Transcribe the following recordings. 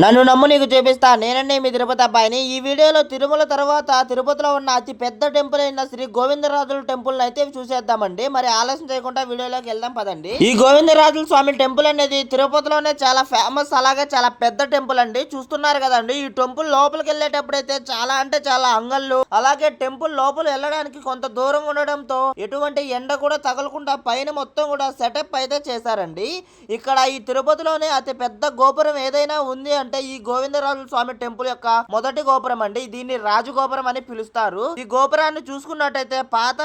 నన్ను నమ్ము నీకు చూపిస్తా. నేనండి మీ తిరుపతి అబ్బాయిని. ఈ వీడియోలో తిరుమల తర్వాత తిరుపతిలో ఉన్న అతి పెద్ద టెంపుల్ అయిన శ్రీ గోవిందరాజుల టెంపుల్ అయితే చూసేద్దామండి. మరి ఆలస్యం చేయకుండా వీడియోలోకి వెళ్దాం పదండి. ఈ గోవిందరాజుల స్వామి టెంపుల్ అనేది తిరుపతిలోనే చాలా ఫేమస్, అలాగే చాలా పెద్ద టెంపుల్ అండి. చూస్తున్నారు కదండి, ఈ టెంపుల్ లోపలికి వెళ్ళేటప్పుడు అయితే చాలా అంటే చాలా అంగళ్ళు, అలాగే టెంపుల్ లోపల వెళ్ళడానికి కొంత దూరం ఉండడంతో ఎటువంటి ఎండ కూడా తగలకుండా పైన మొత్తం కూడా సెటప్ అయితే చేశారండి. ఇక్కడ ఈ తిరుపతిలోనే అతి పెద్ద గోపురం ఏదైనా ఉంది అంటే ఈ గోవిందరాజుల స్వామి టెంపుల్ యొక్క మొదటి గోపురం అండి. దీన్ని రాజగోపురం అని పిలుస్తారు. ఈ గోపురాన్ని చూసుకున్నట్టయితే పాత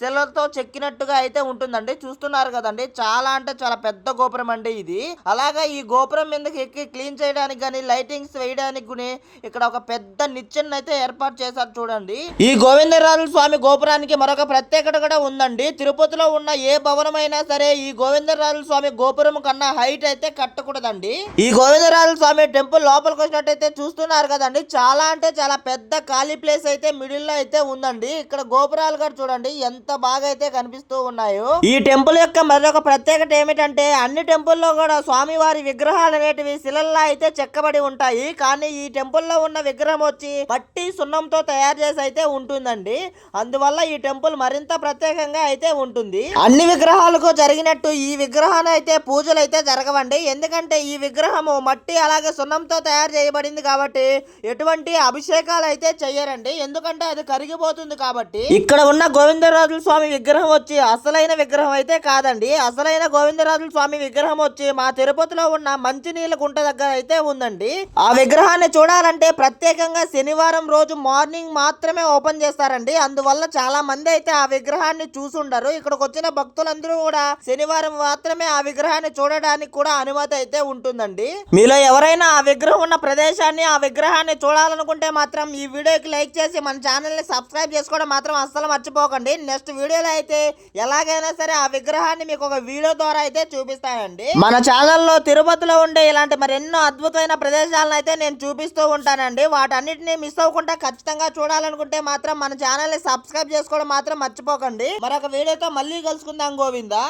శిలతో చెక్కినట్టుగా అయితే ఉంటుందండి. చూస్తున్నారు కదండి, చాలా అంటే చాలా పెద్ద గోపురం అండి ఇది. అలాగా ఈ గోపురం మీదకి ఎక్కి క్లీన్ చేయడానికి గానీ, లైటింగ్స్ వేయడానికి ఇక్కడ ఒక పెద్ద నిచ్చెన అయితే ఏర్పాటు చేశారు చూడండి. ఈ గోవిందరాజుల స్వామి గోపురానికి మరొక ప్రత్యేకత కూడా ఉందండి. తిరుపతిలో ఉన్న ఏ భవనం అయినా సరే ఈ గోవిందరాజుల స్వామి గోపురం కన్నా హైట్ అయితే కట్టకూడదండి. ఈ గోవిందరాజుల స్వామి టెంపుల్ లోపలికి వచ్చినట్టయితే చూస్తున్నారు కదండి, చాలా అంటే చాలా పెద్ద ఖాళీ ప్లేస్ అయితే మిడిల్ లో అయితే ఉందండి. ఇక్కడ గోపురాలు కూడా చూడండి ఎంత బాగా అయితే కనిపిస్తూ ఉన్నాయో. ఈ టెంపుల్ యొక్క మరొక ప్రత్యేకత ఏమిటంటే అన్ని టెంపుల్లో కూడా స్వామివారి విగ్రహాలు అనేటివి శిలల్లా అయితే చెక్కబడి ఉంటాయి. కానీ ఈ టెంపుల్ లో ఉన్న విగ్రహం వచ్చి మట్టి సున్నంతో తయారు చేసి అయితే ఉంటుందండి. అందువల్ల ఈ టెంపుల్ మరింత ప్రత్యేకంగా అయితే ఉంటుంది. అన్ని విగ్రహాలకు జరిగినట్టు ఈ విగ్రహాన్ని అయితే పూజలు అయితే జరగవండి. ఎందుకంటే ఈ విగ్రహము మట్టి అలాగే సున్నంతో తయారు చేయబడింది కాబట్టి ఎటువంటి అభిషేకాలు అయితే చెయ్యరండి. ఎందుకంటే అది కరిగిపోతుంది కాబట్టి. ఇక్కడ ఉన్న గోవిందరాజుల స్వామి విగ్రహం వచ్చి అసలైన విగ్రహం అయితే కాదండి. అసలైన గోవిందరాజుల స్వామి విగ్రహం వచ్చి మా తిరుపతిలో ఉన్న మంచినీళ్ళ గుంట దగ్గర అయితే ఉందండి. ఆ విగ్రహాన్ని చూడాలంటే ప్రత్యేకంగా శనివారం రోజు మార్నింగ్ మాత్రమే ఓపెన్ చేస్తారండి. అందువల్ల చాలా మంది అయితే ఆ విగ్రహాన్ని చూసుండరు. ఇక్కడికి వచ్చిన భక్తులందరూ కూడా శనివారం మాత్రమే ఆ విగ్రహాన్ని చూడడానికి కూడా అనుమతి అయితే ఉంటుందండి. మీలో ఎవరైనా ఆ విగ్రహం ఉన్న ప్రదేశాన్ని, ఆ విగ్రహాన్ని చూడాలనుకుంటే మాత్రం ఈ వీడియోకి లైక్ చేసి మన ఛానల్ ని సబ్స్క్రైబ్ చేసుకోవడం మాత్రం అస్సలు మర్చిపోకండి. నెక్స్ట్ వీడియోలో అయితే ఎలాగైనా సరే ఆ విగ్రహాన్ని మీకు ఒక వీడియో ద్వారా అయితే చూపిస్తానండి. మన ఛానల్లో తిరుపతిలో ఉండే ఇలాంటి మరెన్నో అద్భుతమైన ప్రదేశాలను అయితే నేను చూపిస్తూ ఉంటానండి. వాటన్నిటిని మిస్ అవ్వకుండా ఖచ్చితంగా చూడాలనుకుంటే మాత్రం మన ఛానల్ ని సబ్స్క్రైబ్ చేసుకోవడం మాత్రం మర్చిపోకండి. మరొక వీడియోతో మళ్ళీ కలుసుకుందాం. గోవిందా.